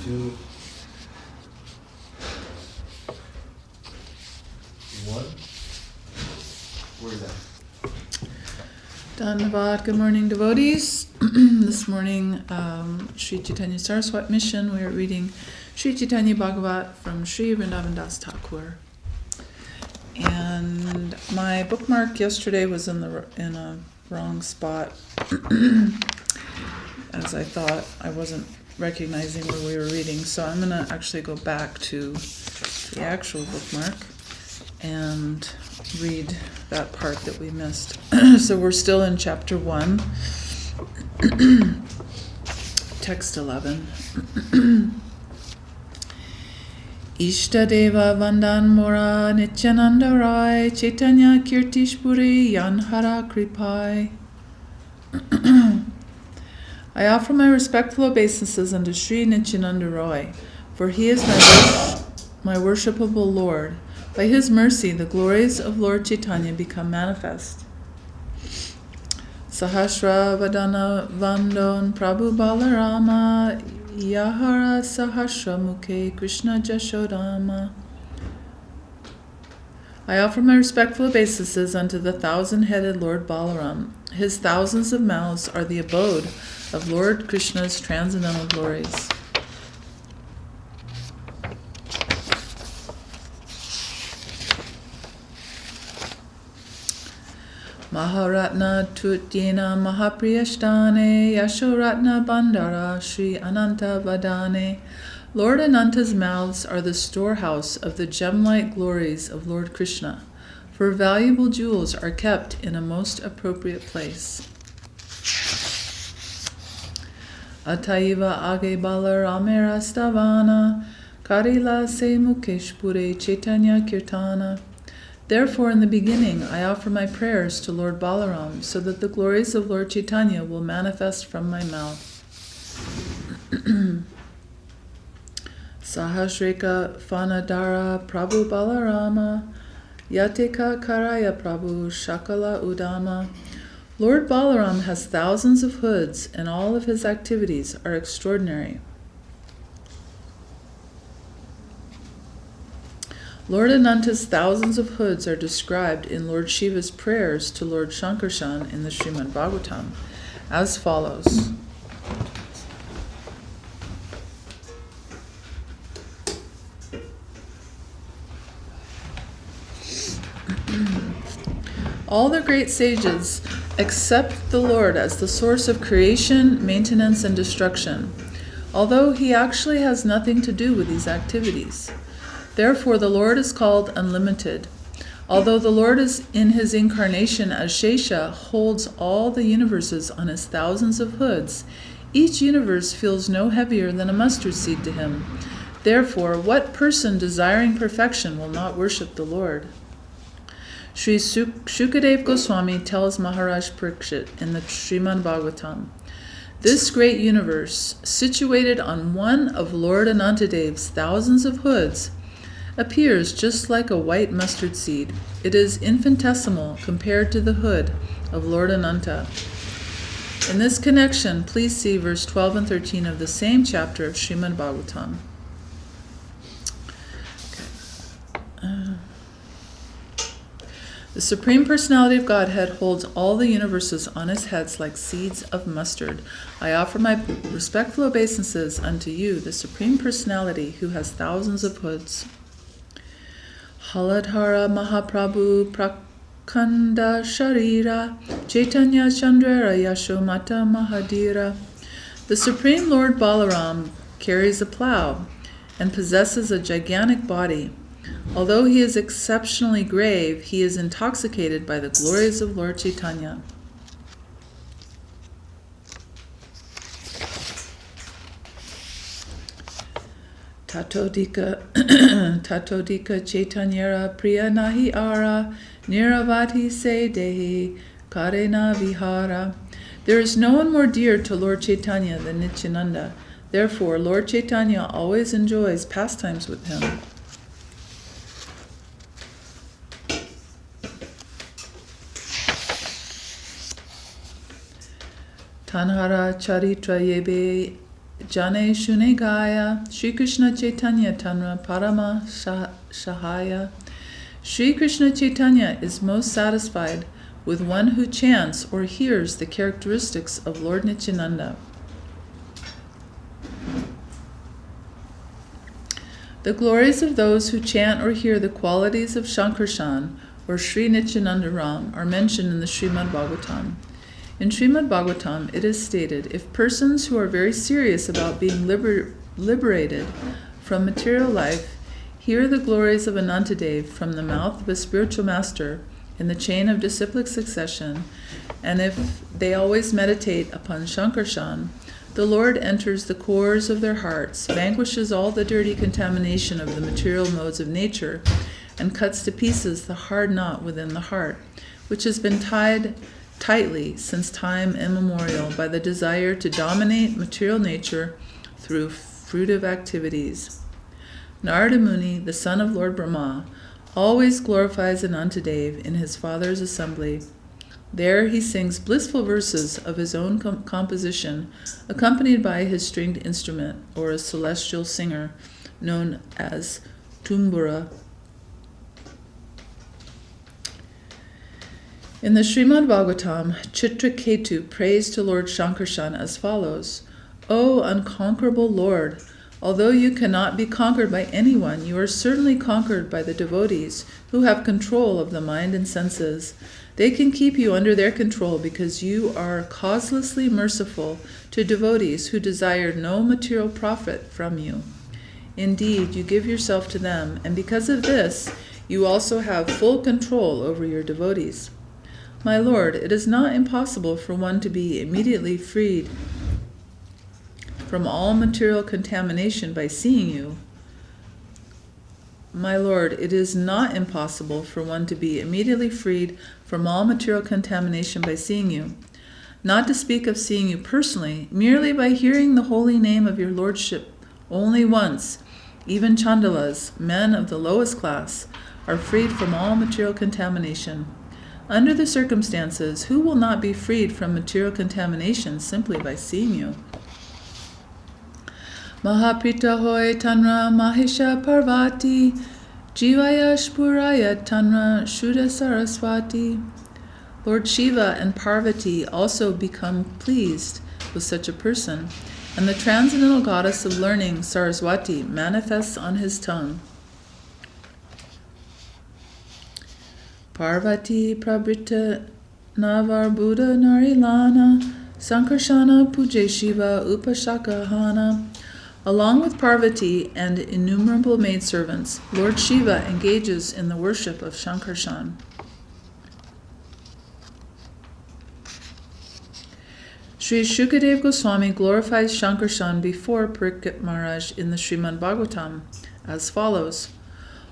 2, 1. Where's that? Dandavat, good morning, devotees. This morning, Sri Caitanya Saraswat Mission, we are reading Sri Caitanya Bhagavata from Sri Vrindavana Thakura. And my bookmark yesterday was in a wrong spot, as I thought I wasn't recognizing where we were reading. So I'm going to actually go back to the actual bookmark and read that part that we missed. So we're still in chapter 1, text 11. Ishtadeva Vandan Mora Nityananda Rai Chaitanya Kirtishpuri Yanhara Kripai. I offer my respectful obeisances unto Sri Nityananda Roy, for he is my worshipable Lord. By his mercy, the glories of Lord Chaitanya become manifest. Sahasra Vadana Vandon Prabhu Balarama Yahara Sahasra Mukhe Krishna Jashodama. I offer my respectful obeisances unto the thousand-headed Lord Balaram. His thousands of mouths are the abode of Lord Krishna's transcendental glories. Maharatna Tutyena Mahapriyashtane Yashoratna Bandara Sri Ananta Vadane. Lord Ananta's mouths are the storehouse of the gem-like glories of Lord Krishna, for valuable jewels are kept in a most appropriate place. Ataiva Age Balaramera Stavana Karila Se Mukeshpure Chaitanya Kirtana. Therefore, in the beginning, I offer my prayers to Lord Balaram, so that the glories of Lord Chaitanya will manifest from my mouth. Sahasreka Fanadara Prabhu Balarama Yateka Karaya Prabhu Shakala Udama. Lord Balaram has thousands of hoods, and all of his activities are extraordinary. Lord Ananta's thousands of hoods are described in Lord Shiva's prayers to Lord Shankarshan in the Srimad Bhagavatam as follows. All the great sages accept the Lord as the source of creation, maintenance, and destruction, although he actually has nothing to do with these activities. Therefore, the Lord is called unlimited. Although the Lord is in his incarnation as Shesha holds all the universes on his thousands of hoods, each universe feels no heavier than a mustard seed to him. Therefore, what person desiring perfection will not worship the Lord? Sri Shukadev Goswami tells Maharaj Parikshit in the Srimad Bhagavatam, this great universe, situated on one of Lord Anantadev's thousands of hoods, appears just like a white mustard seed. It is infinitesimal compared to the hood of Lord Ananta. In this connection, please see verse 12 and 13 of the same chapter of Srimad Bhagavatam. The Supreme Personality of Godhead holds all the universes on his heads like seeds of mustard. I offer my respectful obeisances unto you, the Supreme Personality who has thousands of hoods. Haladhara Mahaprabhu Prakanda Sharira Chaitanya Chandra Yashomata Mahadira. The Supreme Lord Balaram carries a plow and possesses a gigantic body. Although he is exceptionally grave, he is intoxicated by the glories of Lord Chaitanya. Tatodika Chaitanyara Priya Nahi Ara Niravati Se Dehi Karena Vihara. There is no one more dear to Lord Chaitanya than Nityananda. Therefore, Lord Chaitanya always enjoys pastimes with him. Tanhara Charitra Yebe Jane Shune Gaya, Sri Krishna Chaitanya Tanra Parama Shahaya. Sri Krishna Chaitanya is most satisfied with one who chants or hears the characteristics of Lord Nityananda. The glories of those who chant or hear the qualities of Shankarshan or Sri Nityananda Ram are mentioned in the Srimad Bhagavatam. In Srimad Bhagavatam, it is stated, if persons who are very serious about being liberated from material life hear the glories of Anantadev from the mouth of a spiritual master in the chain of disciplic succession, and if they always meditate upon Shankarshan, the Lord enters the cores of their hearts, vanquishes all the dirty contamination of the material modes of nature, and cuts to pieces the hard knot within the heart, which has been tied tightly since time immemorial by the desire to dominate material nature through fruitive activities. Narada Muni, the son of Lord Brahma, always glorifies Anantadev in his father's assembly. There he sings blissful verses of his own composition, accompanied by his stringed instrument, or a celestial singer, known as Tumbura. In the Srimad Bhagavatam, Chitraketu prays to Lord Shankarshan as follows: O unconquerable Lord, although you cannot be conquered by anyone, you are certainly conquered by the devotees who have control of the mind and senses. They can keep you under their control because you are causelessly merciful to devotees who desire no material profit from you. Indeed, you give yourself to them, and because of this, you also have full control over your devotees. My Lord, it is not impossible for one to be immediately freed from all material contamination by seeing you. My Lord, it is not impossible for one to be immediately freed from all material contamination by seeing you. Not to speak of seeing you personally, merely by hearing the holy name of your Lordship only once, even Chandalas, men of the lowest class, are freed from all material contamination. Under the circumstances, who will not be freed from material contamination simply by seeing you? Mahaprita hoy tanra mahisha parvati, jivaya spuraya tanra shuddha saraswati. Lord Shiva and Parvati also become pleased with such a person, and the transcendental goddess of learning, Saraswati, manifests on his tongue. Parvati prabrita navar buddha narilana, sankarshana puje Shiva upashakahana. Along with Parvati and innumerable maidservants, Lord Shiva engages in the worship of Shankarshan. Sri Shukadev Goswami glorifies Shankarshan before Parikshit Maharaj in the Srimad Bhagavatam as follows: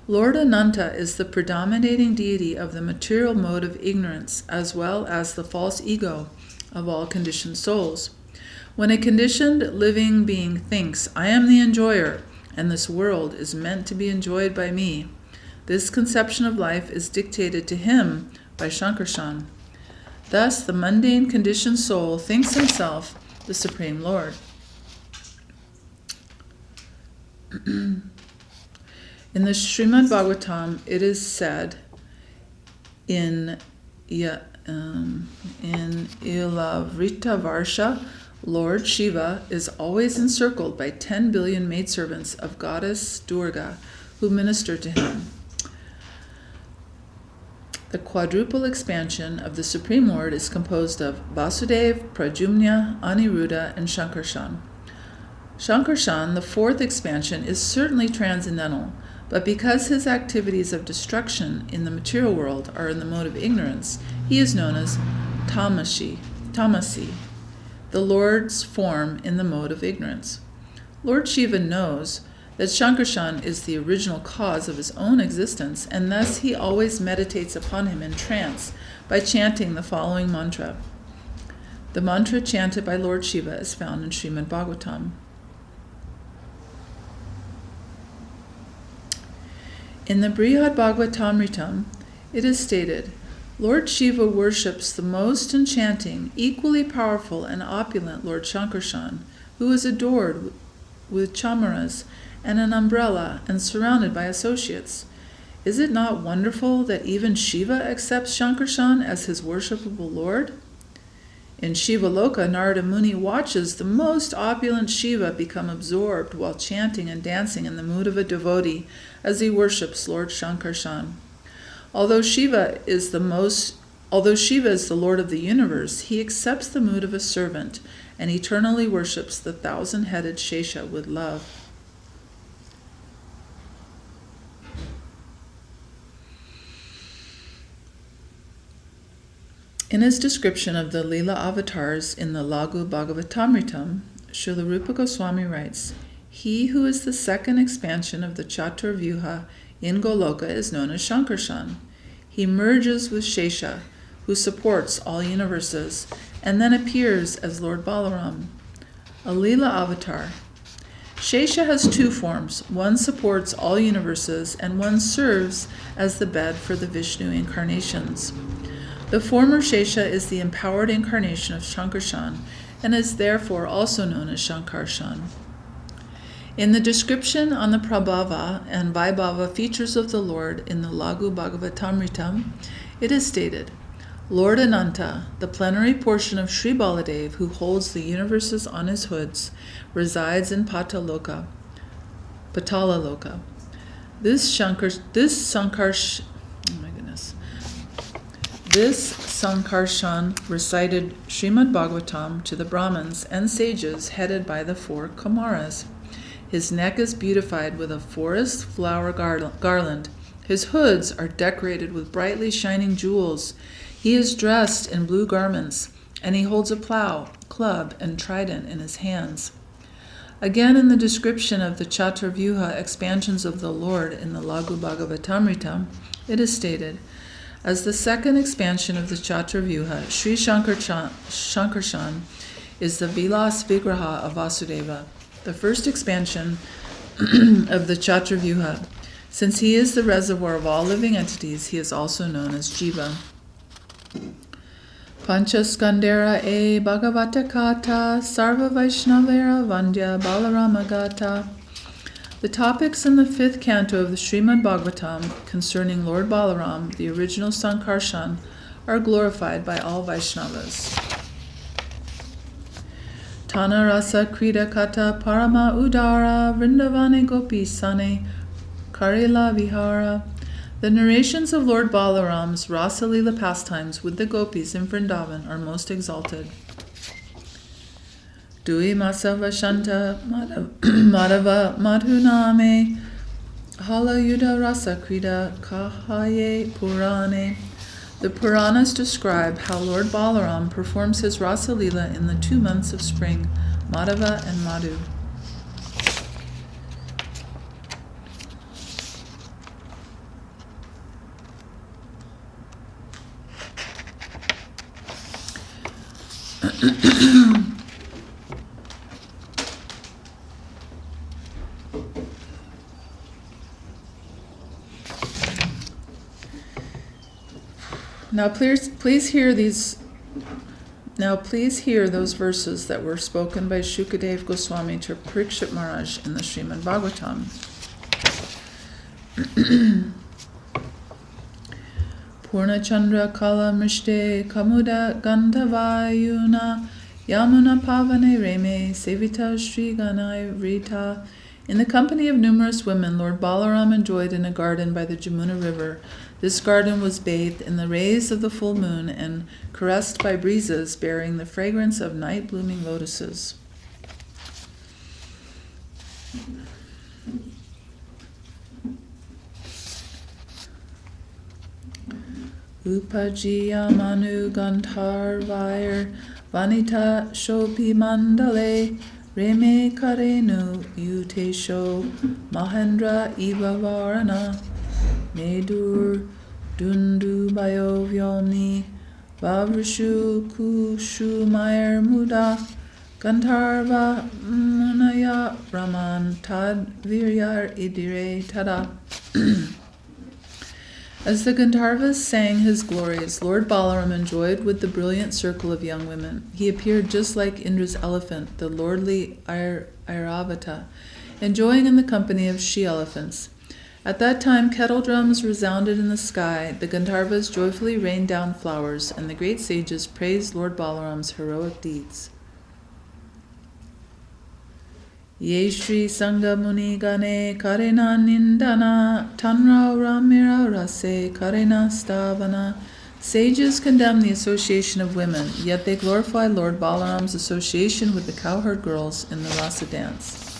Lord Ananta is the predominating deity of the material mode of ignorance, as well as the false ego of all conditioned souls. When a conditioned living being thinks, I am the enjoyer, and this world is meant to be enjoyed by me, this conception of life is dictated to him by Shankarshan. Thus, the mundane conditioned soul thinks himself the Supreme Lord. In the Srimad Bhagavatam, it is said in Ilavrita Varsha, Lord Shiva is always encircled by 10 billion maidservants of goddess Durga who minister to him. The quadruple expansion of the Supreme Lord is composed of Vasudev, Pradyumna, Aniruddha, and Shankarshan. Shankarshan, the fourth expansion, is certainly transcendental, but because his activities of destruction in the material world are in the mode of ignorance, he is known as Tamasi, the Lord's form in the mode of ignorance. Lord Shiva knows that Shankarshan is the original cause of his own existence, and thus he always meditates upon him in trance by chanting the following mantra. The mantra chanted by Lord Shiva is found in Srimad Bhagavatam. In the Brihad Bhagavatamritam, it is stated, Lord Shiva worships the most enchanting, equally powerful and opulent Lord Shankarshan, who is adored with chamaras and an umbrella and surrounded by associates. Is it not wonderful that even Shiva accepts Shankarshan as his worshipable lord? In Shiva Loka, Narada Muni watches the most opulent Shiva become absorbed while chanting and dancing in the mood of a devotee as he worships Lord Shankarshan. Although Shiva is the Lord of the universe, he accepts the mood of a servant and eternally worships the thousand-headed Shesha with love. In his description of the Leela avatars in the Lagu Bhagavatamritam, Srila Rupa Goswami writes, "He who is the second expansion of the Chaturvyuha in Goloka is known as Shankarshan. He merges with Shesha, who supports all universes, and then appears as Lord Balaram, a Leela avatar. Shesha has two forms. One supports all universes, and one serves as the bed for the Vishnu incarnations. The former Shesha is the empowered incarnation of Shankarshan, and is therefore also known as Shankarshan." In the description on the Prabhava and Vaibhava features of the Lord in the Lagu Bhagavatamritam, it is stated, "Lord Ananta, the plenary portion of Sri Baladev, who holds the universes on his hoods, resides in Patala Loka. This Sankarshan recited Srimad Bhagavatam to the Brahmins and sages headed by the 4 Kumaras. His neck is beautified with a forest flower garland. His hoods are decorated with brightly shining jewels. He is dressed in blue garments, and he holds a plow, club, and trident in his hands." Again, in the description of the Chaturvyuha expansions of the Lord in the Lagu Bhagavatamritam, it is stated, "As the second expansion of the Chaturvyuha, Sri Shankarshan is the Vilas Vigraha of Vasudeva, the first expansion of the Chaturvyuha. Since he is the reservoir of all living entities, he is also known as Jiva." Panchaskandera e Bhagavata Kata Sarva Vaishnavera Vandya Balarama Gata. The topics in the 5th canto of the Srimad Bhagavatam concerning Lord Balaram, the original Sankarshan, are glorified by all Vaishnavas. Tana Rasa Krida Kata Parama Udara Vrindavane Gopi Sane Karila Vihara. The narrations of Lord Balaram's Rasa Leela pastimes with the gopis in Vrindavan are most exalted. Dui Masa Vashanta Madhava Madhuname Hala Yuda Rasa Krida Kahaye Purane. The Puranas describe how Lord Balaram performs his Rasa Leela in the 2 months of spring, Madhava and Madhu. Now please hear those verses that were spoken by Shukadev Goswami to Parikshit Maharaj in the Srimad Bhagavatam. Purna Chandra Kala Mrishte Kamuda Gandhavayuna Yamuna Pavane Reme Sevita Shri Ganai Rita. In the company of numerous women, Lord Balaram enjoyed in a garden by the Jamuna River. This garden was bathed in the rays of the full moon and caressed by breezes bearing the fragrance of night-blooming lotuses. Upajiya Manu Gandharvair Vanita Shopi Mandale Reme Karenu Utesho Mahendra Ivavarana Medur Dundu Bayo Vyomni Vavrishu Kushu Mayer Muda Gandharva Munaya Raman Tad Viryar Idire Tada. As the Gandharvas sang his glories, Lord Balaram enjoyed with the brilliant circle of young women. He appeared just like Indra's elephant, the lordly Airavata, enjoying in the company of she-elephants. At that time, kettle drums resounded in the sky, the Gandharvas joyfully rained down flowers, and the great sages praised Lord Balaram's heroic deeds. Ye Shri Sangha Muni Gane Karena Nindana Tanrao Ramira Rase Karena Stavana. Sages condemn the association of women, yet they glorify Lord Balaram's association with the cowherd girls in the rasa dance.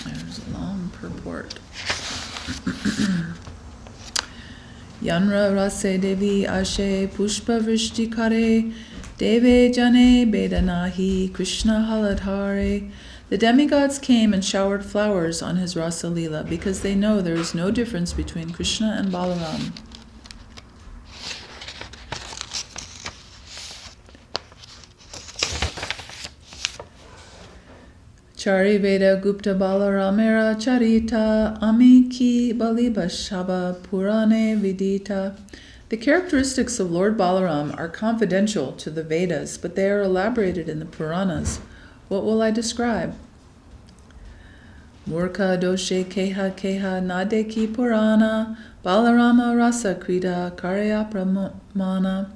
There's a long purport. Yanra rase Devi ashe pushpa vrishti kare Deve jane bedanahi Krishna haladhare. The demigods came and showered flowers on his rasa lila because they know there is no difference between Krishna and Balaram. Chari Veda Gupta Balaramera Charita Amiki Balibashaba Purane Vidita. The characteristics of Lord Balaram are confidential to the Vedas, but they are elaborated in the Puranas. What will I describe? Murka Doshe Keha Keha Nadeki Purana Balarama Rasa Krida Karya Pramana.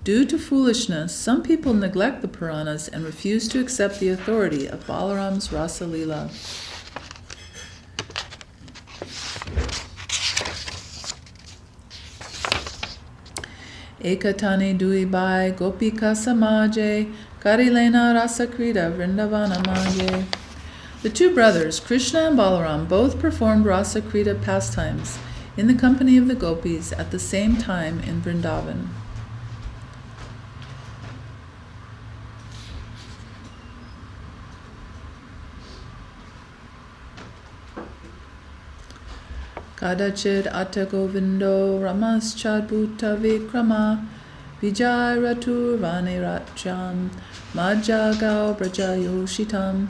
Due to foolishness, some people neglect the Puranas and refuse to accept the authority of Balaram's Rasa Lila. Ekatani Duibai Gopika Samaje Karilena Rasa Krida Vrindavana Maje. The two brothers, Krishna and Balaram, both performed Rasa Krida pastimes in the company of the gopis at the same time in Vrindavan. Kadachid Atta Govindo Ramas Chadbhuta Vikrama Vijay Ratu Vani Ratcham Majagao Brajayoshitam.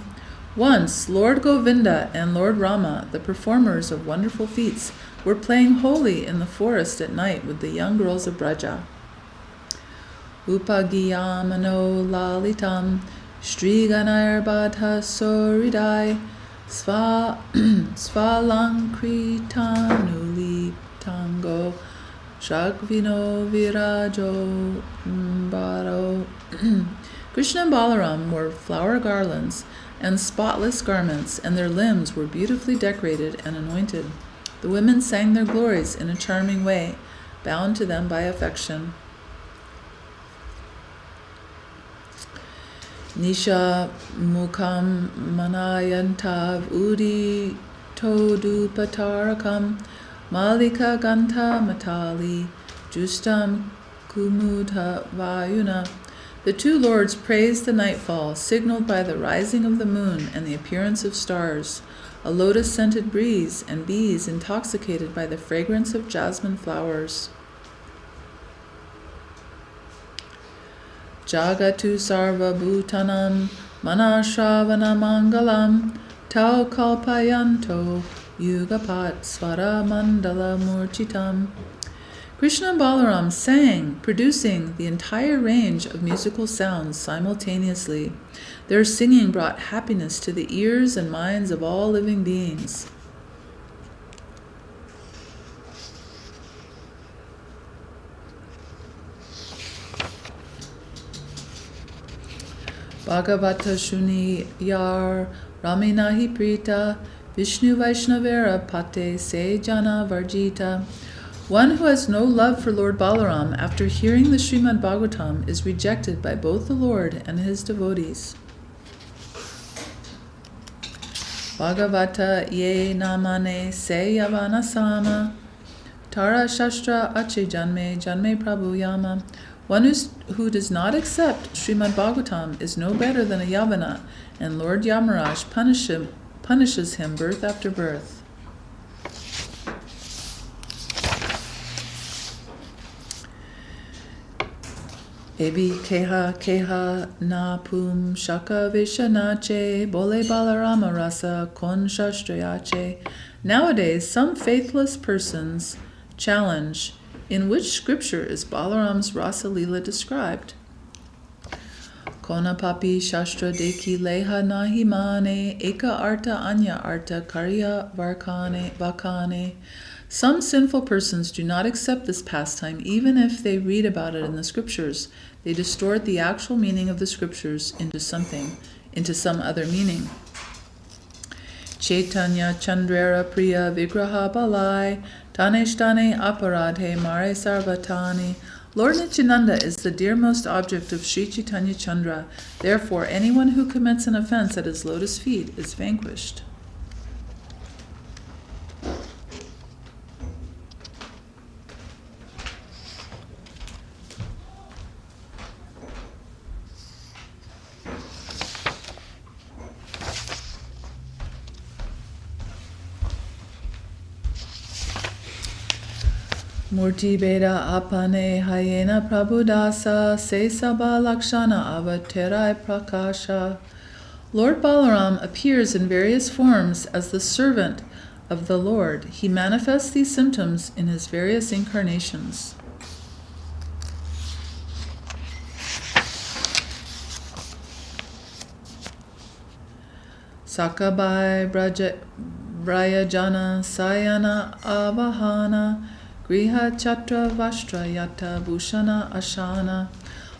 Once Lord Govinda and Lord Rama, the performers of wonderful feats, were playing holy in the forest at night with the young girls of Braja. Upagiyamano Lalitam Striganairbadha Soridai Svalankritanuli Shakvino Virajo Baro. Krishna and Balaram wore flower garlands and spotless garments, and their limbs were beautifully decorated and anointed. The women sang their glories in a charming way, bound to them by affection. Nisha Mukham Manayantav Udi Todupatarakam Malika Ganta Matali Justam Kumudha Vayuna. The two lords praised the nightfall, signaled by the rising of the moon and the appearance of stars, a lotus-scented breeze, and bees intoxicated by the fragrance of jasmine flowers. Jagatu Sarva Bhutanam Manashravana Mangalam Tau Kalpayanto Yugapat Svara Mandala Murchitam. Krishna and Balaram sang, producing the entire range of musical sounds simultaneously. Their singing brought happiness to the ears and minds of all living beings. Bhagavata Shuni Yar Raminahi Prita Vishnu Vaishnavera Pate Se Jana Varjita. One who has no love for Lord Balaram after hearing the Srimad Bhagavatam is rejected by both the Lord and his devotees. Bhagavata Ye Namane Se Yavana Sama Tara Shastra Ache Janme Janme Prabhu Yama. One who does not accept Srimad Bhagavatam is no better than a Yavana, and Lord Yamaraj punishes him birth after birth. Ebi keha na pum shaka vishanache bole balarama rasa kon shastrayache. Nowadays, some faithless persons challenge, in which scripture is Balaram's Rasa Lila described? Kona papi shastra deki leha nahimane eka arta anya arta karya vakane. Some sinful persons do not accept this pastime even if they read about it in the scriptures. They distort the actual meaning of the scriptures into some other meaning. Caitanya Chandrera Priya Vigraha Balai Taneshtane Aparadhe Mare Sarvatani. Lord Nityananda is the dearmost object of Sri Chaitanya Chandra. Therefore, anyone who commits an offense at his lotus feet is vanquished. Murti Beda Apane Hayena Prabhu Dasa Se Sabha Lakshana Avaterai Prakasha. Lord Balaram appears in various forms as the servant of the Lord. He manifests these symptoms in his various incarnations. Sakabai Brayajana Sayana Avahana Griha Chatra Vashtra Yata Bhushana Ashana.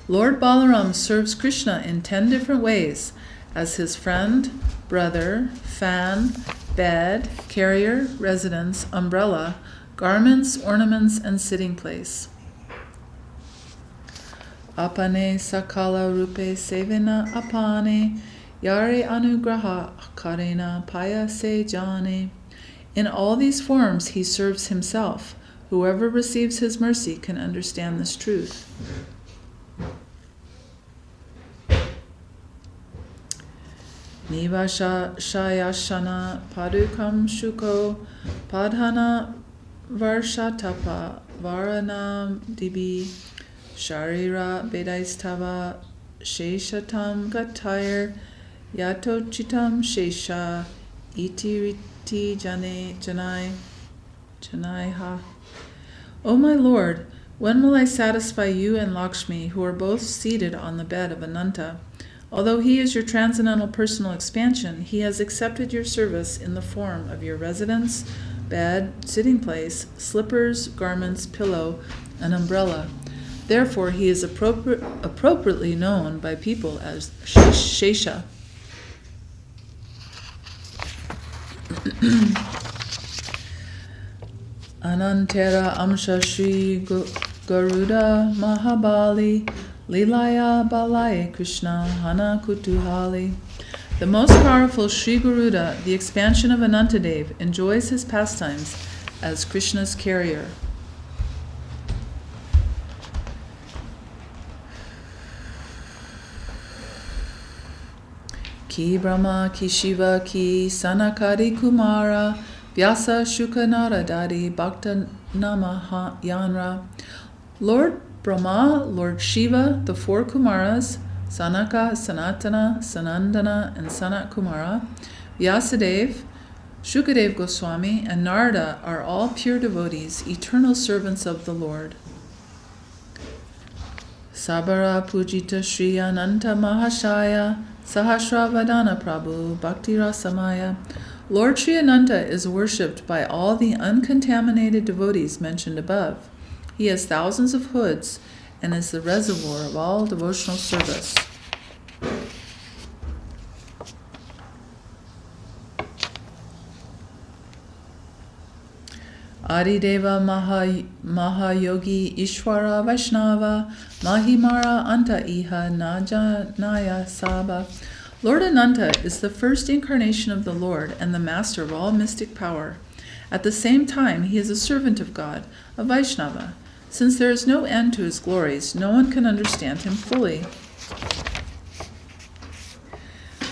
Lord Balaram serves Krishna in 10 different ways, as his friend, brother, fan, bed, carrier, residence, umbrella, garments, ornaments, and sitting place. Apane Sakala Rupe Sevena Apane Yare Anugraha Karena Paya Se Jane. In all these forms he serves himself. Whoever receives his mercy can understand this truth. Nivasha Shayashana Padukam Shuko Padhana Varshatapa Varanam Dibi Sharira Vedaistava Sheshatam Gatayr Yatochitam Shesha Itiriti Janaiha. O my Lord, when will I satisfy you and Lakshmi, who are both seated on the bed of Ananta? Although he is your transcendental personal expansion, he has accepted your service in the form of your residence, bed, sitting place, slippers, garments, pillow, and umbrella. Therefore, he is appropriately known by people as Shesha. Anantara Amsha Shri Garuda Mahabali Lilaya Balaya Krishna Hana Kutuhali. The most powerful Sri Garuda, the expansion of Anantadev, enjoys his pastimes as Krishna's carrier. Ki Brahma, Ki Shiva, Ki Sanakari Kumara Vyasa Shukanara Dadi Bhakta Nama Yanra. Lord Brahma, Lord Shiva, the 4 Kumaras, Sanaka, Sanatana, Sanandana, and Sanat Kumara, Vyasadeva, Shukadev Goswami, and Narada are all pure devotees, eternal servants of the Lord. Sabara Pujita Shri Ananta Mahashaya, Sahasra Vadana Prabhu, Bhakti Rasamaya. Lord Sri Ananta is worshipped by all the uncontaminated devotees mentioned above. He has thousands of hoods and is the reservoir of all devotional service. Adideva Mahayogi Ishwara Vaishnava Mahimara Anta Iha Najanaya Saba. Lord Ananta is the first incarnation of the Lord and the master of all mystic power. At the same time, he is a servant of God, a Vaishnava. Since there is no end to his glories, no one can understand him fully.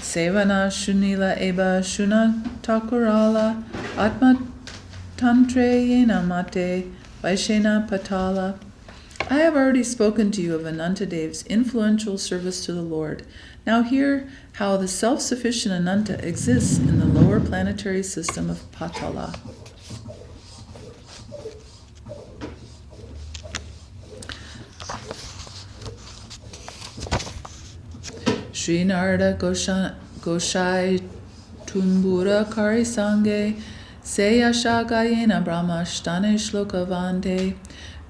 Sevana Shunila Eba Shuna Thakurala Atma Tantre Yena Mate Vaishena Patala. I have already spoken to you of Anantadev's influential service to the Lord. Now hear how the self-sufficient Ananta exists in the lower planetary system of Patala. Sri Narada Goshai Tumbura Kari Sange Seyasha Gayena Brahmashtane Shlokavante.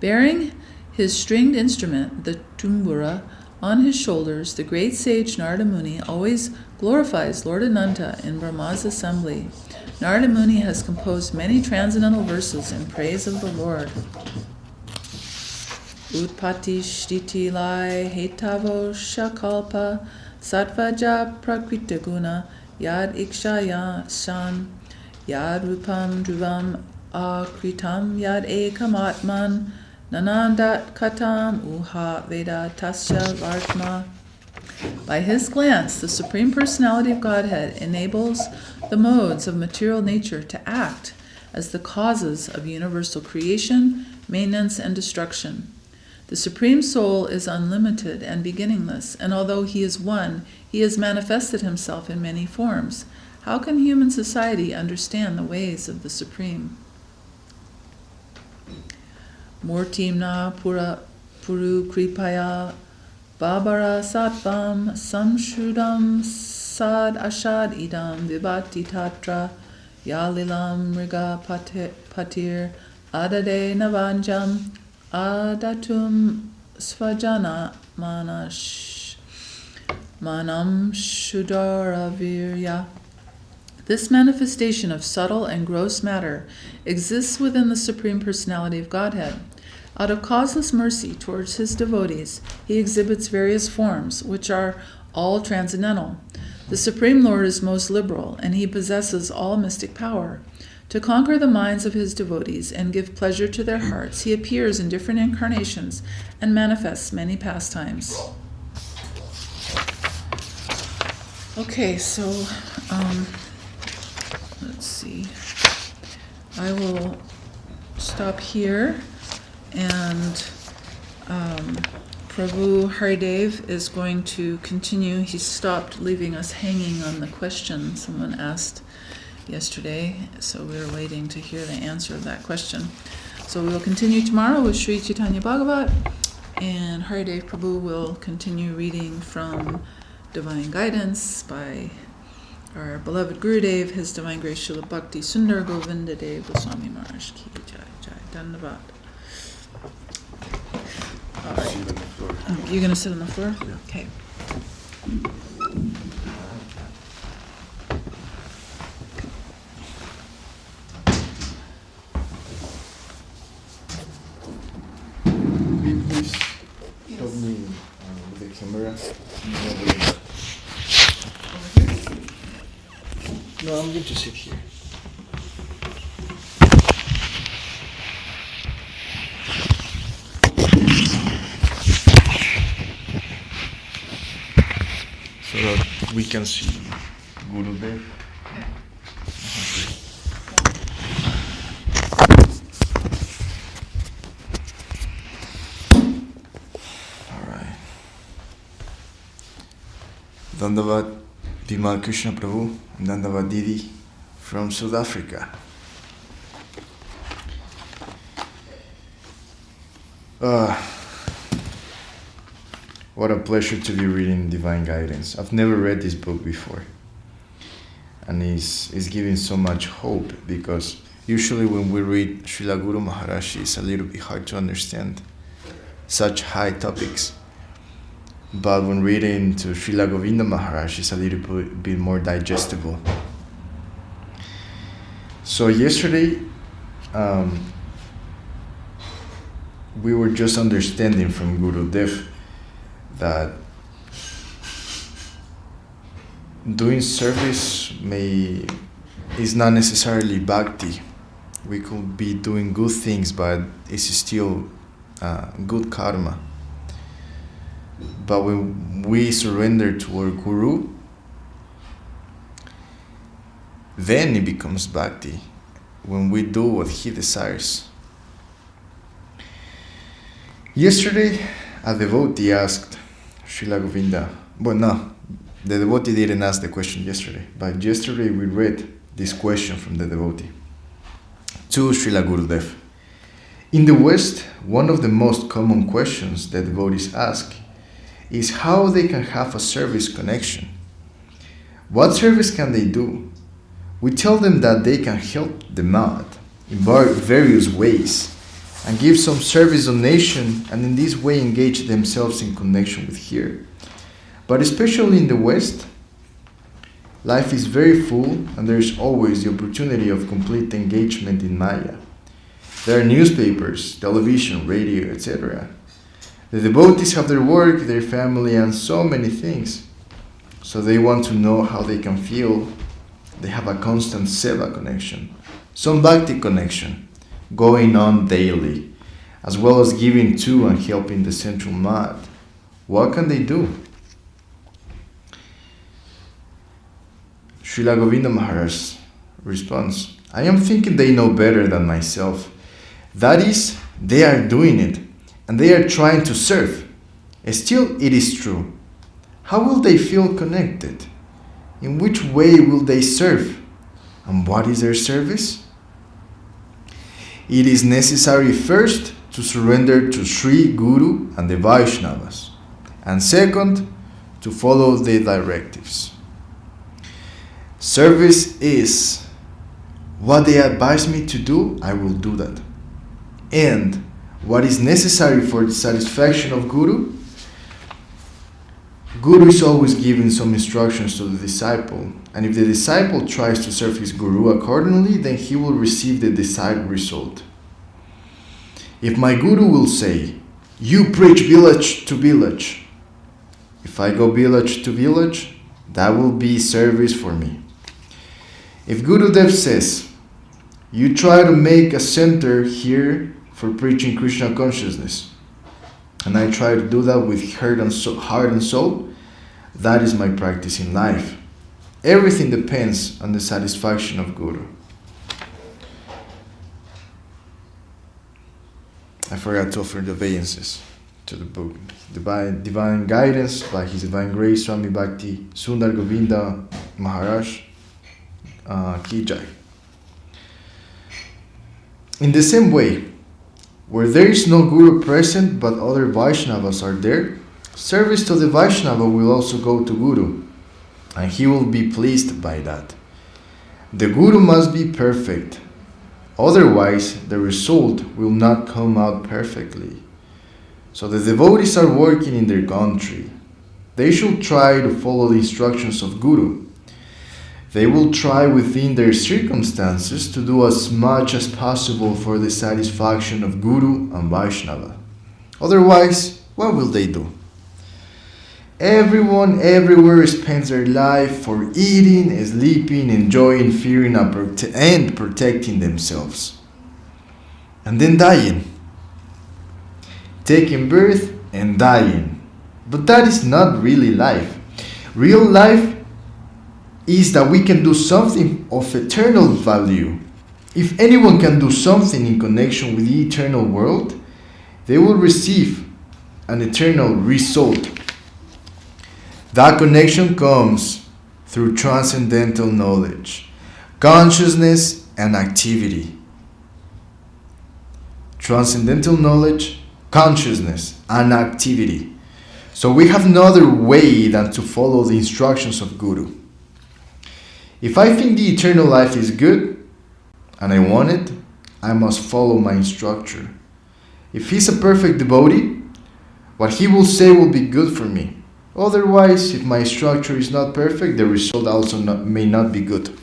Bearing his stringed instrument, the tumbura, on his shoulders, the great sage Narada Muni always glorifies Lord Ananta in Brahma's assembly. Narada Muni has composed many transcendental verses in praise of the Lord. Utpati Shtiti Lai Hetavo Shakalpa Sattvaja Prakrita Guna Yad Ikshaya Shan Yad Rupam Dhruvam Akritam Yad Ekam Atman Nanandat Katam Uha Veda Tasya Vartma. By his glance, the Supreme Personality of Godhead enables the modes of material nature to act as the causes of universal creation, maintenance, and destruction. The Supreme Soul is unlimited and beginningless, and although he is one, he has manifested himself in many forms. How can human society understand the ways of the Supreme? Murtimna Puru Kripaya Babara Sattvam Samshrudam Sad Ashad Idam Vibhati Tatra Yalilam Riga Patir Adade Navanjam Adatum Svajana Manam Shudaravirya. This manifestation of subtle and gross matter exists within the Supreme Personality of Godhead. Out of causeless mercy towards his devotees, he exhibits various forms, which are all transcendental. The Supreme Lord is most liberal, and he possesses all mystic power. To conquer the minds of his devotees and give pleasure to their hearts, he appears in different incarnations and manifests many pastimes. Okay, so let's see. I will stop here, and Prabhu Haridev is going to continue. He stopped leaving us hanging on the question someone asked yesterday, so we were waiting to hear the answer of that question. So we will continue tomorrow with Sri Caitanya Bhagavat, and Haridev Prabhu will continue reading from Divine Guidance by our beloved Gurudev, His Divine Grace Srila Bhakti Sundar Govinda Dev Goswami Maharaj Ki Jai Jai Dandavat. All right. You're going to sit on the floor? Yeah. Okay. Please help me with the camera. No, I'm going to sit here. So that we can see Gurudev. Alright. Dandavat Bimal Krishna Prabhu, Dandavat Devi from South Africa. What a pleasure to be reading Divine Guidance. I've never read this book before, and it's giving so much hope, because usually when we read Srila Guru Maharaj, it's a little bit hard to understand such high topics. But when reading to Srila Govinda Maharaj, it's a little bit more digestible. So yesterday, we were just understanding from Gurudev that doing service is not necessarily bhakti. We could be doing good things, but it's still good karma. But when we surrender to our Guru, then it becomes bhakti, when we do what he desires. Yesterday, a devotee asked Srila Govinda, well, no, the devotee didn't ask the question yesterday, but yesterday we read this question from the devotee to Srila Gurudev. In the West, one of the most common questions that devotees ask is how they can have a service connection. What service can they do? We tell them that they can help them out in various ways and give some service donation, and in this way engage themselves in connection with here. But especially in the West, life is very full and there is always the opportunity of complete engagement in Maya. There are newspapers, television, radio, etc. The devotees have their work, their family, and so many things. So they want to know how they can feel they have a constant seva connection, some bhakti connection going on daily, as well as giving to and helping the central mat. What can they do? Srila Govinda Maharaj responds, I am thinking they know better than myself. That is, they are doing it, and they are trying to serve. Still, it is true. How will they feel connected? In which way will they serve? And what is their service? It is necessary first to surrender to Sri Guru and the Vaishnavas, and second, to follow the directives. Service is what they advise me to do, I will do that. And what is necessary for the satisfaction of Guru? Guru is always giving some instructions to the disciple, and if the disciple tries to serve his Guru accordingly, then he will receive the desired result. If my Guru will say, you preach village to village, if I go village to village, that will be service for me. If Gurudev says, you try to make a center here for preaching Krishna consciousness, and I try to do that with heart and soul, that is my practice in life. Everything depends on the satisfaction of Guru. I forgot to offer the obeisances to the book. Divine Guidance by His Divine Grace Swami Bhakti Sundar Govinda Maharaj Ki Jai. In the same way, where there is no Guru present but other Vaishnavas are there, service to the Vaishnava will also go to Guru, and he will be pleased by that. The Guru must be perfect, otherwise the result will not come out perfectly. So the devotees are working in their country. They should try to follow the instructions of Guru. They will try within their circumstances to do as much as possible for the satisfaction of Guru and Vaishnava. Otherwise, what will they do? Everyone everywhere spends their life for eating, sleeping, enjoying, fearing, and protecting themselves. And then dying. Taking birth and dying. But that is not really life. Real life is that we can do something of eternal value. If anyone can do something in connection with the eternal world, they will receive an eternal result. That connection comes through transcendental knowledge, consciousness, and activity. Transcendental knowledge, consciousness, and activity. So we have no other way than to follow the instructions of Guru. If I think the eternal life is good, and I want it, I must follow my instructor. If he's a perfect devotee, what he will say will be good for me. Otherwise, if my structure is not perfect, the result also may not be good.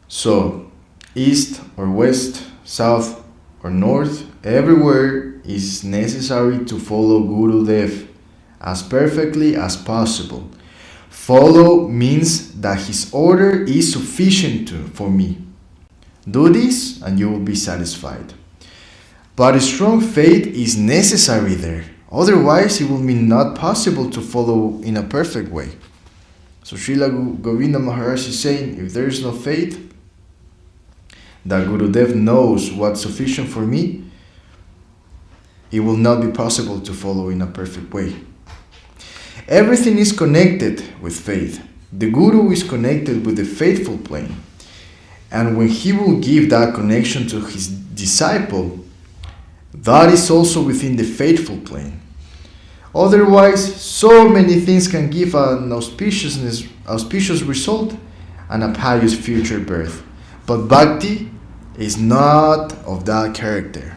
So, east or west, south or north, everywhere is necessary to follow Guru Dev as perfectly as possible. Follow means that his order is sufficient for me. Do this and you will be satisfied. But a strong faith is necessary there. Otherwise, it will be not possible to follow in a perfect way. So Srila Govinda Maharaj is saying, if there is no faith, that Gurudev knows what's sufficient for me, it will not be possible to follow in a perfect way. Everything is connected with faith. The Guru is connected with the faithful plane. And when he will give that connection to his disciple, that is also within the faithful plane. Otherwise, so many things can give an auspicious result and a pious future birth. But Bhakti is not of that character.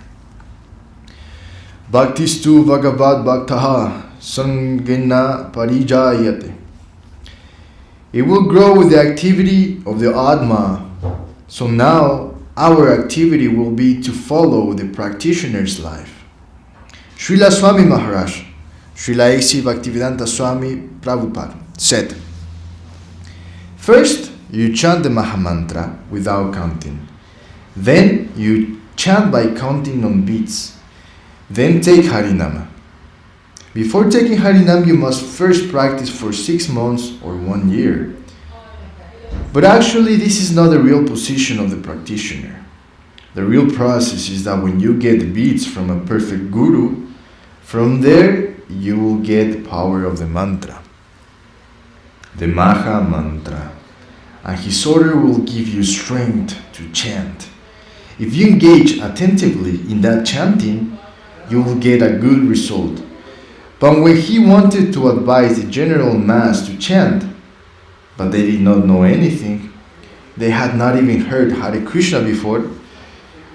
Bhaktistu Bhagavat Bhaktaha Sangena Parijayate. It will grow with the activity of the Atma. So now our activity will be to follow the practitioner's life. Srila Swami Maharaj, Srila A.C. Bhaktivedanta Swami Prabhupada said, first you chant the Mahamantra without counting. Then you chant by counting on beats. Then take Harinama. Before taking Harinam, you must first practice for 6 months or 1 year. But actually, this is not the real position of the practitioner. The real process is that when you get the beats from a perfect guru, from there you will get the power of the mantra, the Maha Mantra, and his order will give you strength to chant. If you engage attentively in that chanting, you will get a good result. But when he wanted to advise the general mass to chant, but they did not know anything, they had not even heard Hare Krishna before,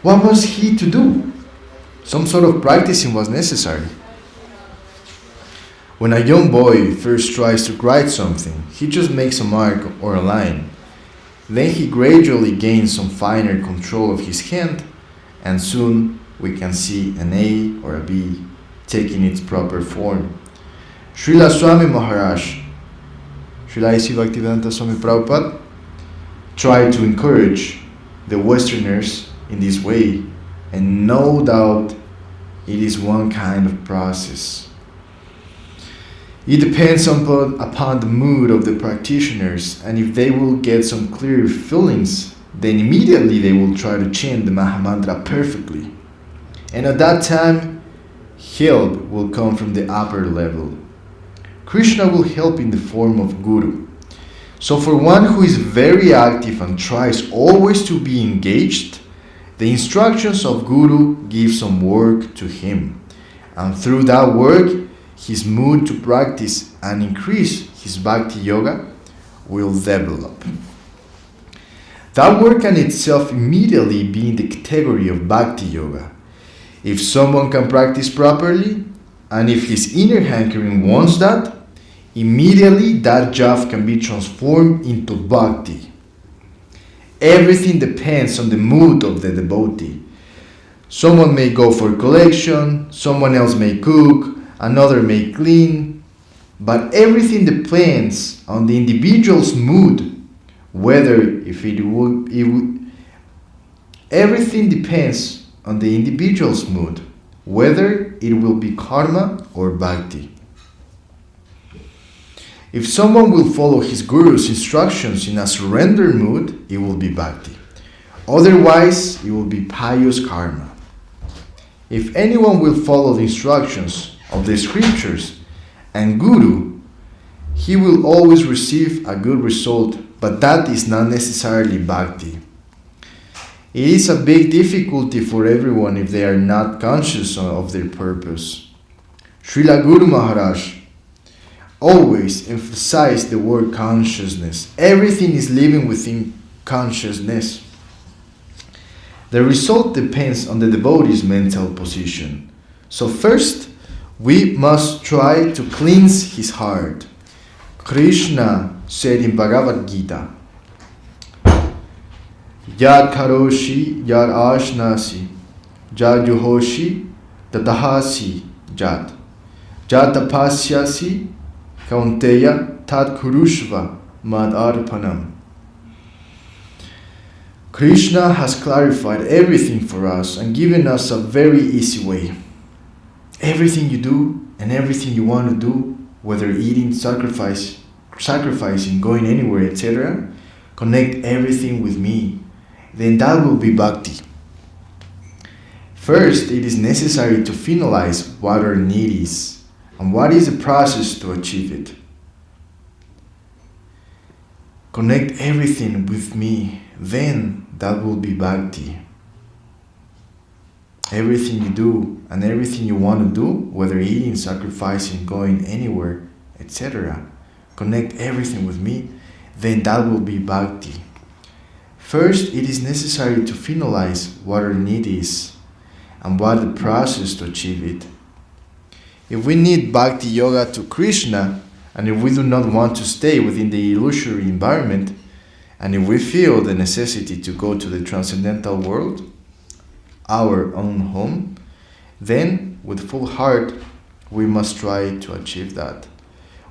what was he to do? Some sort of practicing was necessary. When a young boy first tries to write something, he just makes a mark or a line. Then he gradually gains some finer control of his hand, and soon we can see an A or a B taking its proper form. Srila Swami Maharaj, Srila A.C. Bhaktivedanta Swami Prabhupada, tried to encourage the Westerners in this way, and no doubt it is one kind of process. It depends upon the mood of the practitioners, and if they will get some clear feelings, then immediately they will try to chant the Mahamantra perfectly. And at that time, help will come from the upper level. Krishna will help in the form of Guru. So for one who is very active and tries always to be engaged, the instructions of Guru give some work to him. And through that work, his mood to practice and increase his Bhakti Yoga will develop. That work can itself immediately be in the category of Bhakti Yoga. If someone can practice properly, and if his inner hankering wants that, immediately that job can be transformed into Bhakti. Everything depends on the mood of the devotee. Someone may go for collection, someone else may cook, another may clean, but everything depends on the individual's mood, everything depends on the individual's mood, whether it will be karma or bhakti. If someone will follow his guru's instructions in a surrender mood, it will be bhakti. Otherwise, it will be pious karma. If anyone will follow the instructions of the scriptures and guru, he will always receive a good result, but that is not necessarily bhakti. It is a big difficulty for everyone if they are not conscious of their purpose. Srila Guru Maharaj always emphasized the word consciousness. Everything is living within consciousness. The result depends on the devotee's mental position. So first, we must try to cleanse his heart. Krishna said in Bhagavad Gita, Yad karoshi yad ashnasi, jad yuhoshi tatahasi jat, jad tapasyasi kaunteya tat kurushva mad arpanam. Krishna has clarified everything for us and given us a very easy way. Everything you do and everything you want to do, whether eating, sacrificing, going anywhere, etc., connect everything with me. Then that will be bhakti. First, it is necessary to finalize what our need is and what is the process to achieve it. Connect everything with me, then that will be Bhakti. Everything you do and everything you want to do, whether eating, sacrificing, going anywhere, etc., connect everything with me, then that will be Bhakti. First, it is necessary to finalize what our need is and what the process to achieve it. If we need Bhakti Yoga to Krishna, and if we do not want to stay within the illusory environment, and if we feel the necessity to go to the transcendental world, our own home, then with full heart we must try to achieve that.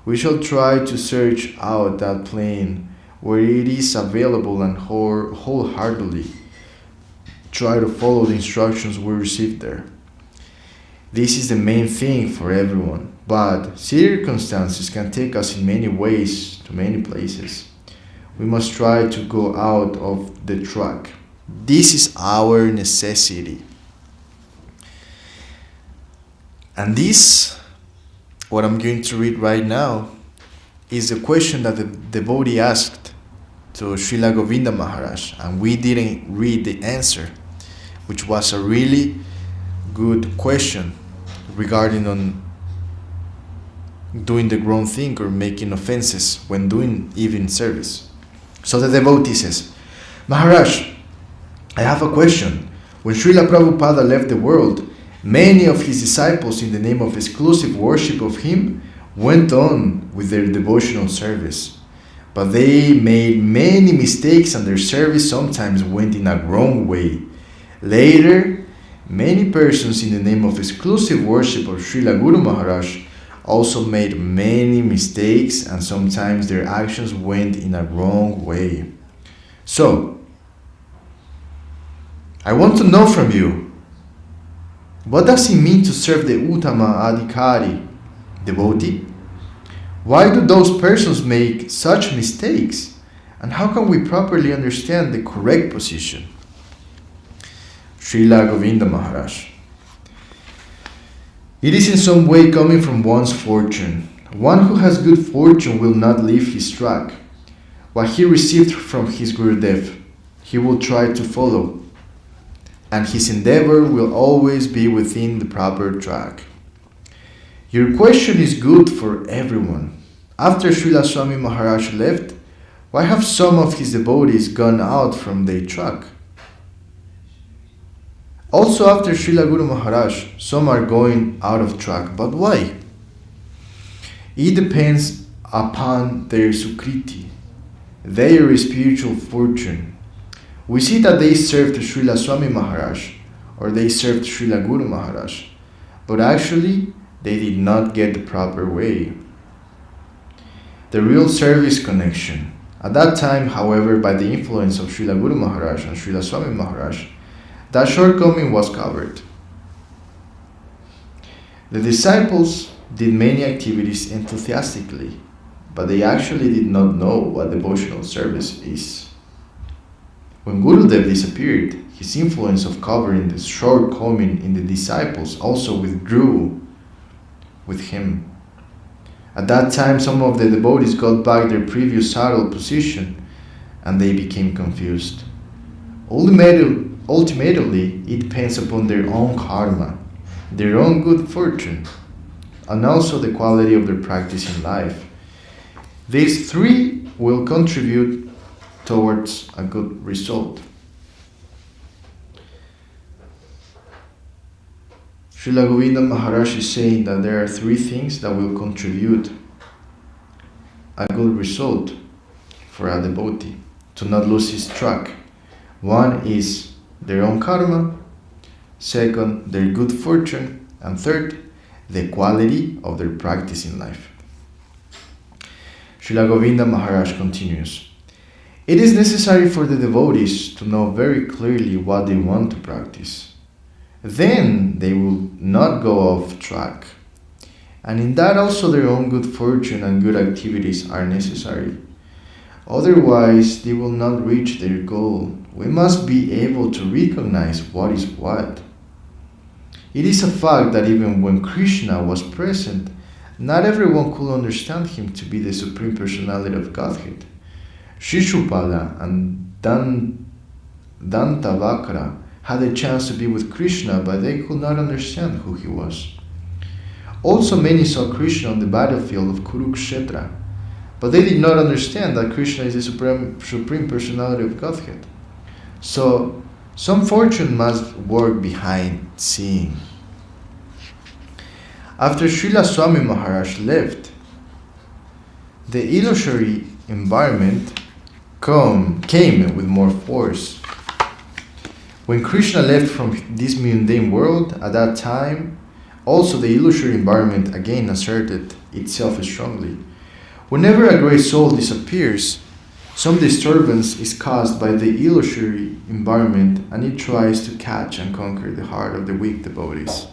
We shall try to search out that plane where it is available and wholeheartedly try to follow the instructions we received there. This is the main thing for everyone, but circumstances can take us in many ways to many places. We must try to go out of the track. This is our necessity. And this, what I'm going to read right now, is the question that the devotee asked to Srila Govinda Maharaj, and we didn't read the answer, which was a really good question regarding on doing the wrong thing or making offenses when doing evening service. So the devotee says, Maharaj, I have a question. When Srila Prabhupada left the world, many of his disciples, in the name of exclusive worship of him, went on with their devotional service. But they made many mistakes and their service sometimes went in a wrong way. Later, many persons in the name of exclusive worship of Srila Guru Maharaj also made many mistakes and sometimes their actions went in a wrong way. So, I want to know from you, what does it mean to serve the Uttama Adhikari, devotee? Why do those persons make such mistakes? And how can we properly understand the correct position? Srila Govinda Maharaj. It is in some way coming from one's fortune. One who has good fortune will not leave his track. What he received from his Gurudev, he will try to follow, and his endeavor will always be within the proper track. Your question is good for everyone. After Srila Swami Maharaj left, why have some of his devotees gone out from their track? Also after Srila Guru Maharaj, some are going out of track, but why? It depends upon their sukriti, their spiritual fortune. We see that they served Srila Swami Maharaj or they served Srila Guru Maharaj, but actually they did not get the proper way. The real service connection. At that time, however, by the influence of Srila Guru Maharaj and Srila Swami Maharaj, that shortcoming was covered. The disciples did many activities enthusiastically, but they actually did not know what devotional service is. When Gurudev disappeared, his influence of covering the shortcoming in the disciples also withdrew with him. At that time, some of the devotees got back their previous subtle position and they became confused. Ultimately, it depends upon their own karma, their own good fortune, and also the quality of their practice in life. These three will contribute towards a good result. Srila Govinda Maharaj is saying that there are three things that will contribute a good result for a devotee to not lose his track. One is their own karma, second, their good fortune, and third, the quality of their practice in life. Srila Govinda Maharaj continues, it is necessary for the devotees to know very clearly what they want to practice. Then they will not go off track. And in that also their own good fortune and good activities are necessary. Otherwise, they will not reach their goal. We must be able to recognize what is what. It is a fact that even when Krishna was present, not everyone could understand him to be the Supreme Personality of Godhead. Shishupala and Dandavat had a chance to be with Krishna, but they could not understand who he was. Also, many saw Krishna on the battlefield of Kurukshetra, but they did not understand that Krishna is the Supreme Personality of Godhead. So, some fortune must work behind seeing. After Srila Swami Maharaj left, the illusory environment came with more force. When Krishna left from this mundane world, at that time, also the illusory environment again asserted itself strongly. Whenever a great soul disappears, some disturbance is caused by the illusory environment, and it tries to catch and conquer the heart of the weak devotees.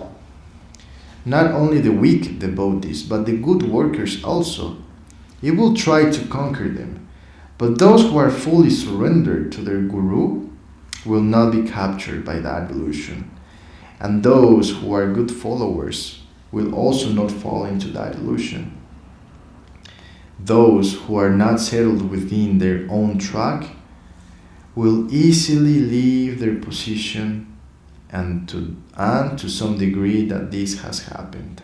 Not only the weak devotees, but the good workers also. It will try to conquer them. But those who are fully surrendered to their guru will not be captured by that illusion. And those who are good followers will also not fall into that illusion. Those who are not settled within their own track will easily leave their position, and to some degree that this has happened.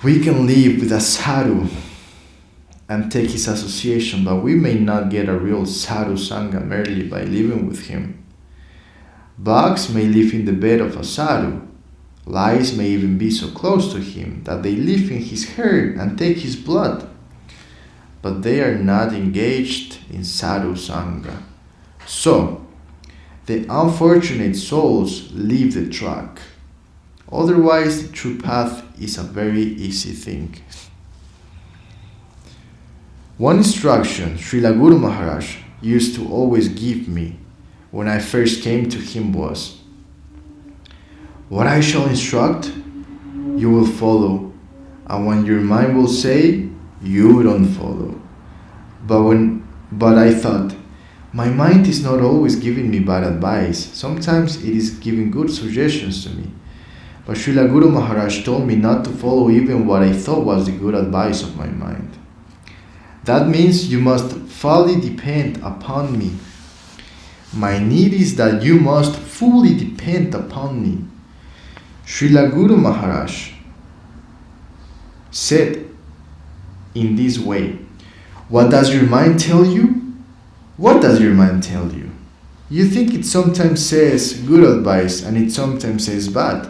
We can live with a sadhu and take his association, but we may not get a real sadhu sangha merely by living with him. Bugs may live in the bed of a sadhu. Lice may even be so close to him that they live in his hair and take his blood. But they are not engaged in sadhu sangha. So, the unfortunate souls leave the track. Otherwise, the true path is a very easy thing. One instruction Srila Guru Maharaj used to always give me when I first came to him was, "What I shall instruct, you will follow, and when your mind will say, you don't follow." But I thought, my mind is not always giving me bad advice. Sometimes it is giving good suggestions to me. But Srila Guru Maharaj told me not to follow even what I thought was the good advice of my mind. That means you must fully depend upon me. My need is that you must fully depend upon me. Srila Guru Maharaj said in this way, "What does your mind tell you? What does your mind tell you? You think it sometimes says good advice and it sometimes says bad,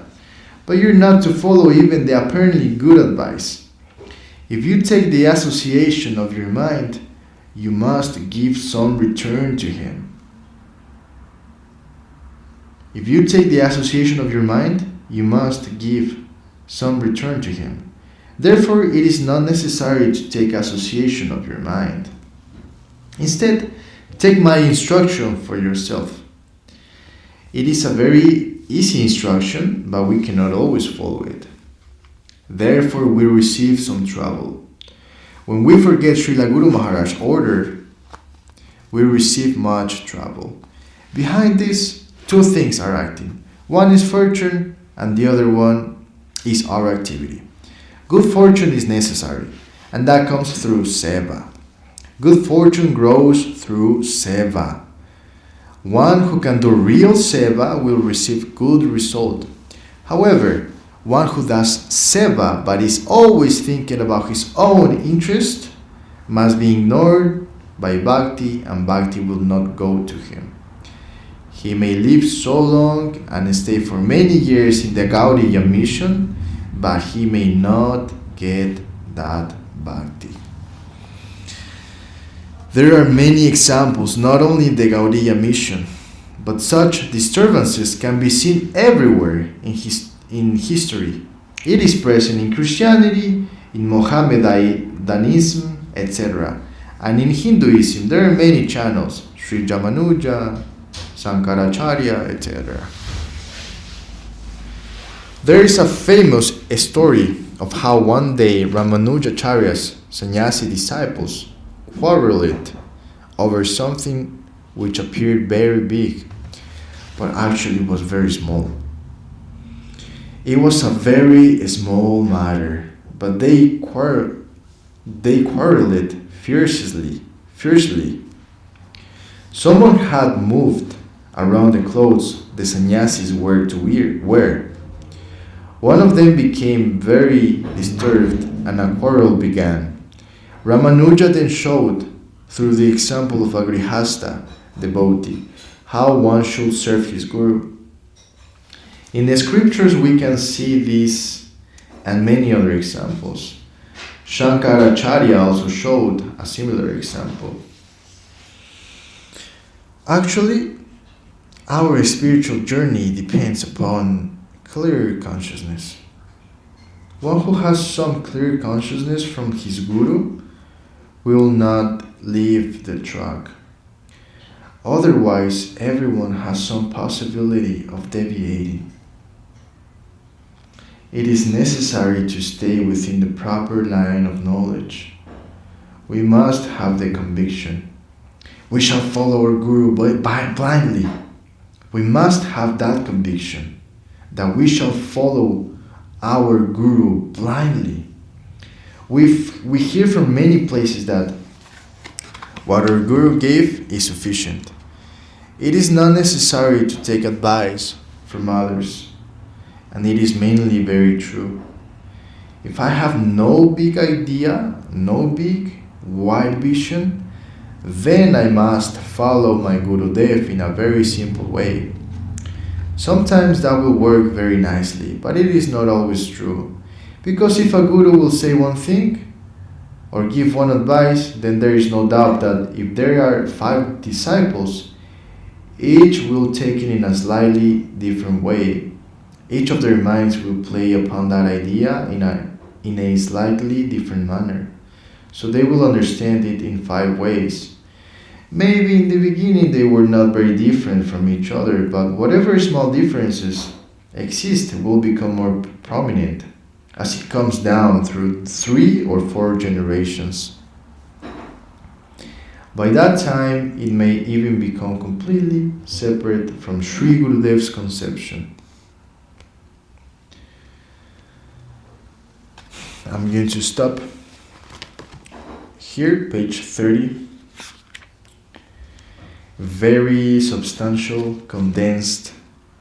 but you're not to follow even the apparently good advice. If you take the association of your mind, you must give some return to him. If you take the association of your mind, you must give some return to him. Therefore, it is not necessary to take association of your mind. Instead, take my instruction for yourself. It is a very easy instruction, but we cannot always follow it. Therefore, we receive some trouble. When we forget Srila Guru Maharaj's order, we receive much trouble. Behind this, two things are acting. One is fortune, and the other one is our activity. Good fortune is necessary, and that comes through seva. Good fortune grows through seva. One who can do real seva will receive good result. However, one who does seva but is always thinking about his own interest must be ignored by Bhakti, and Bhakti will not go to him. He may live so long and stay for many years in the Gaudiya mission, but he may not get that Bhakti. There are many examples, not only in the Gaudiya mission, but such disturbances can be seen everywhere in history. It is present in Christianity, in Mohammedanism, etc. And in Hinduism, there are many channels, Sri Ramanuja, Sankaracharya, etc. There is a famous story of how one day Ramanujacharya's sannyasi disciples quarreled over something which appeared very big. but actually it was very small. It was a very small matter, but they quarreled fiercely. Someone had moved around the clothes the sannyasis were to wear. One of them became very disturbed and a quarrel began. Ramanuja then showed, through the example of a grihasta devotee, how one should serve his guru. In the scriptures we can see this and many other examples. Shankaracharya also showed a similar example. Actually, our spiritual journey depends upon clear consciousness. One who has some clear consciousness from his guru will not leave the track. Otherwise, everyone has some possibility of deviating. It is necessary to stay within the proper line of knowledge. We must have the conviction. We shall follow our guru blindly. We must have that conviction that we shall follow our guru blindly. We hear from many places that what our guru gave is sufficient. It is not necessary to take advice from others, and it is mainly very true. If I have no big idea, no big wide vision, then I must follow my Gurudev in a very simple way. Sometimes that will work very nicely, but it is not always true. Because if a guru will say one thing or give one advice, then there is no doubt that if there are 5 disciples, each will take it in a slightly different way. Each of their minds will play upon that idea in a slightly different manner. So they will understand it in 5 ways. Maybe in the beginning they were not very different from each other, but whatever small differences exist will become more prominent as it comes down through 3 or 4 generations. By that time, it may even become completely separate from Sri Gurudev's conception. I'm going to stop here, page 30. Very substantial, condensed,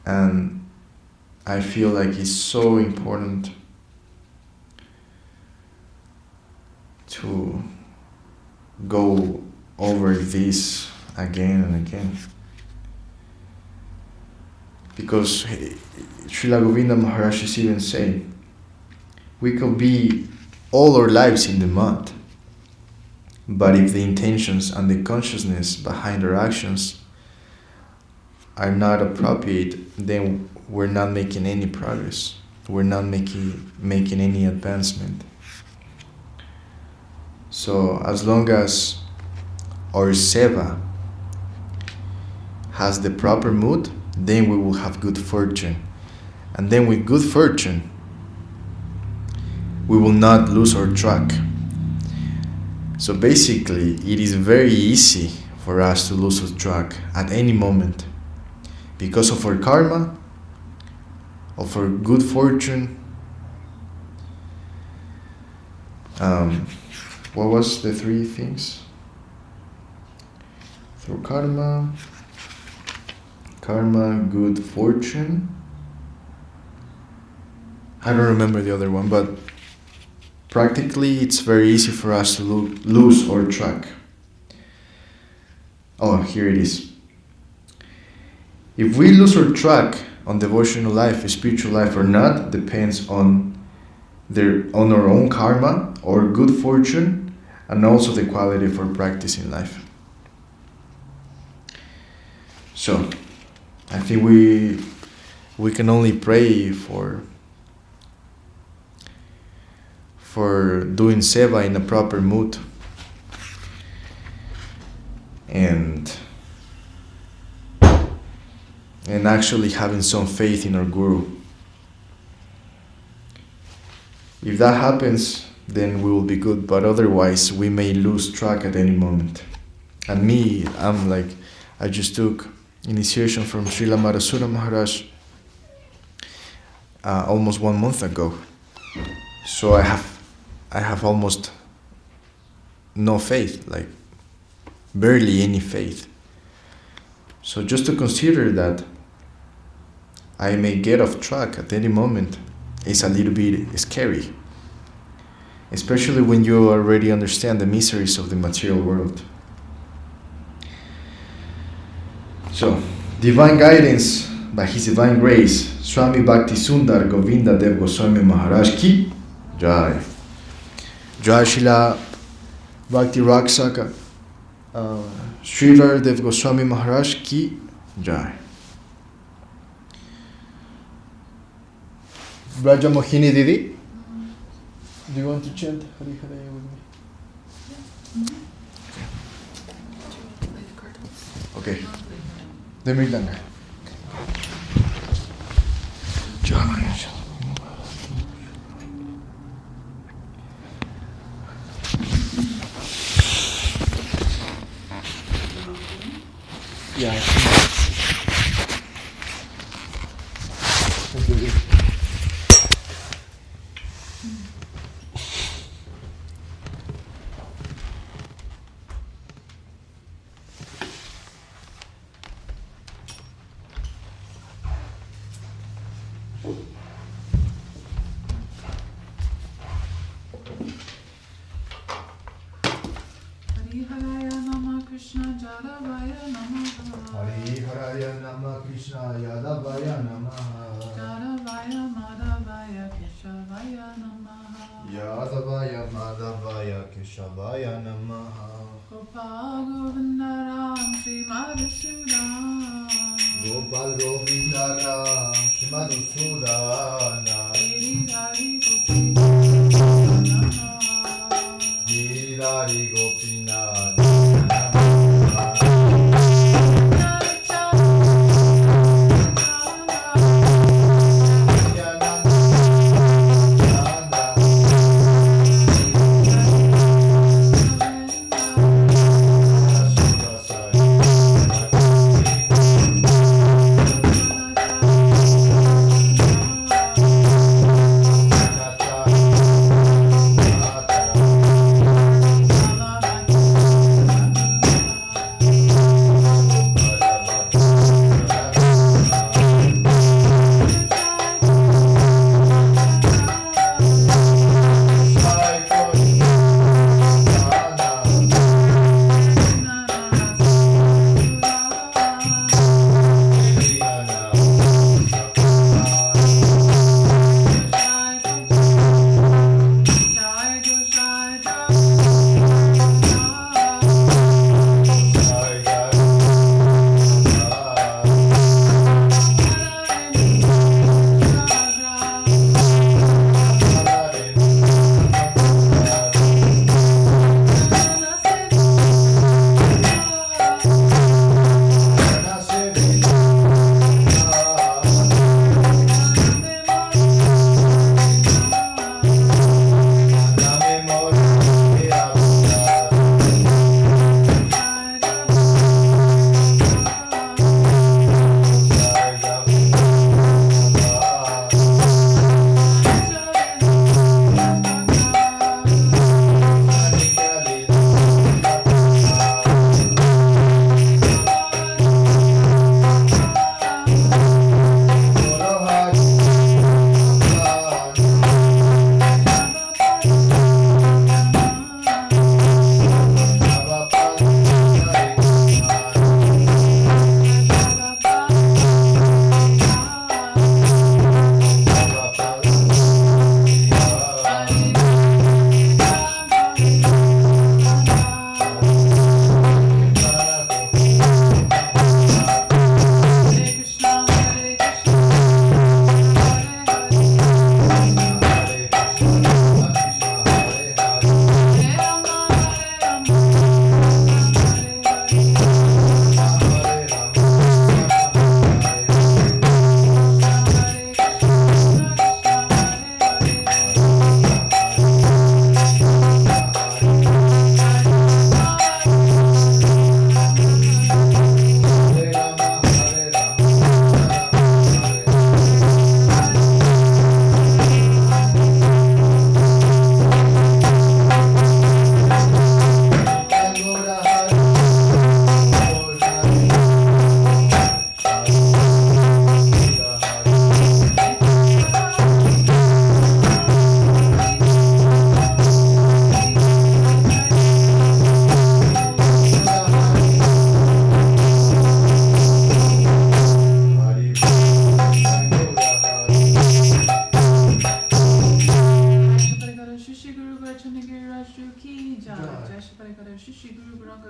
and I feel like it's so important to go over this again and again. Because Srila Govinda Maharaja is even saying, we could be all our lives in the mud, but if the intentions and the consciousness behind our actions are not appropriate, then we're not making any progress. We're not making any advancement. So as long as our seva has the proper mood, then we will have good fortune. And then with good fortune, we will not lose our track. So basically, it is very easy for us to lose our track at any moment because of our karma, of our good fortune. What was the 3 things? Through karma, good fortune. I don't remember the other one, but practically it's very easy for us to lose our track. Oh, here it is. If we lose our track on devotional life, spiritual life or not, depends on our own karma or good fortune, and also the quality of our practice in life. So, I think we can only pray for doing seva in a proper mood and actually having some faith in our guru. If that happens, then we will be good, but otherwise we may lose track at any moment. And me, I'm like, I just took initiation from Srila Madhusudana Maharaj almost 1 month ago. So I have almost no faith, like barely any faith. So just to consider that I may get off track at any moment is a little bit scary, especially when you already understand the miseries of the material world. So, divine guidance by His divine grace, Swami Bhakti Sundar Govinda Dev Goswami Maharaj ki Jai. Jai Srila Bhakti Raksaka Srila Dev Goswami Maharaj ki Jai. Braja Mohini Didi, do you want to chant Hari Haraya with me? Okay. Demigdanga. Yeah. Hari Haraya Nama Krishna Jadavaya Namaha. Hari Haraya Nama Krishna Yadavaya Namaha. Jadavaya Madhavaya Keshavaya Namaha. Yadavaya Madhavaya Keshavaya Namaha. Gopal Govinda Ram Sri Madhusudan. Gopal Govinda Ram Shri Madhusudana. Giridhari Gopi Namaha. Giridhari Gopinath.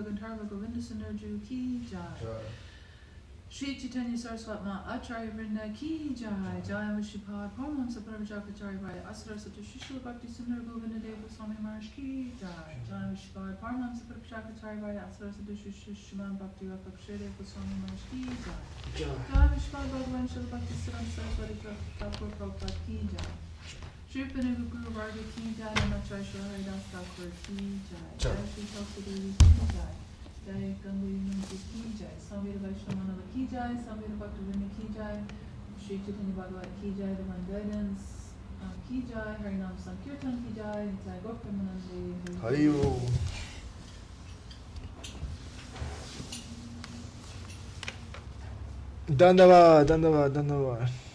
Radha Gandharva Govinda Sundar Ju Ki Jai. Shri Chaitanya Saraswat Ma Acharya Vrinda Ki Jai. Jai Vishupad Paramahamsa Paramajakacharya Vaya Asara Sata Srila Bhakti Sundar Govinda Devi Goswami Maharaj Ki Jai. Jai Vishupad Paramahamsa Paramajakacharya Vaya Asara Sata Srila Bhakti Devi Goswami Maharaj Ki Jai. Jai Vishupad Bhagavan Srila Bhakti Siddhanta Saraswati Thakura Prabhupada Ki Jai. Shri Panaga Guru Varga Ki Jai. Namacharya Srila Haridas Thakura Ki Jai. Jai Shri Bhakti Devi Ki Jai. Jai Ganguri Nunti Ki Jai, Samvira Vaishnavanava Ki Jai, Samvira Bhaktivinoda Ki Jai, Shri Chaitanya Bhagavata Ki Jai, Divine Guidance Ki Jai, Harinam Sankirtan Ki Jai, Jai Gopramanande Haribo. Dandavat, Dandavat, Dandavat.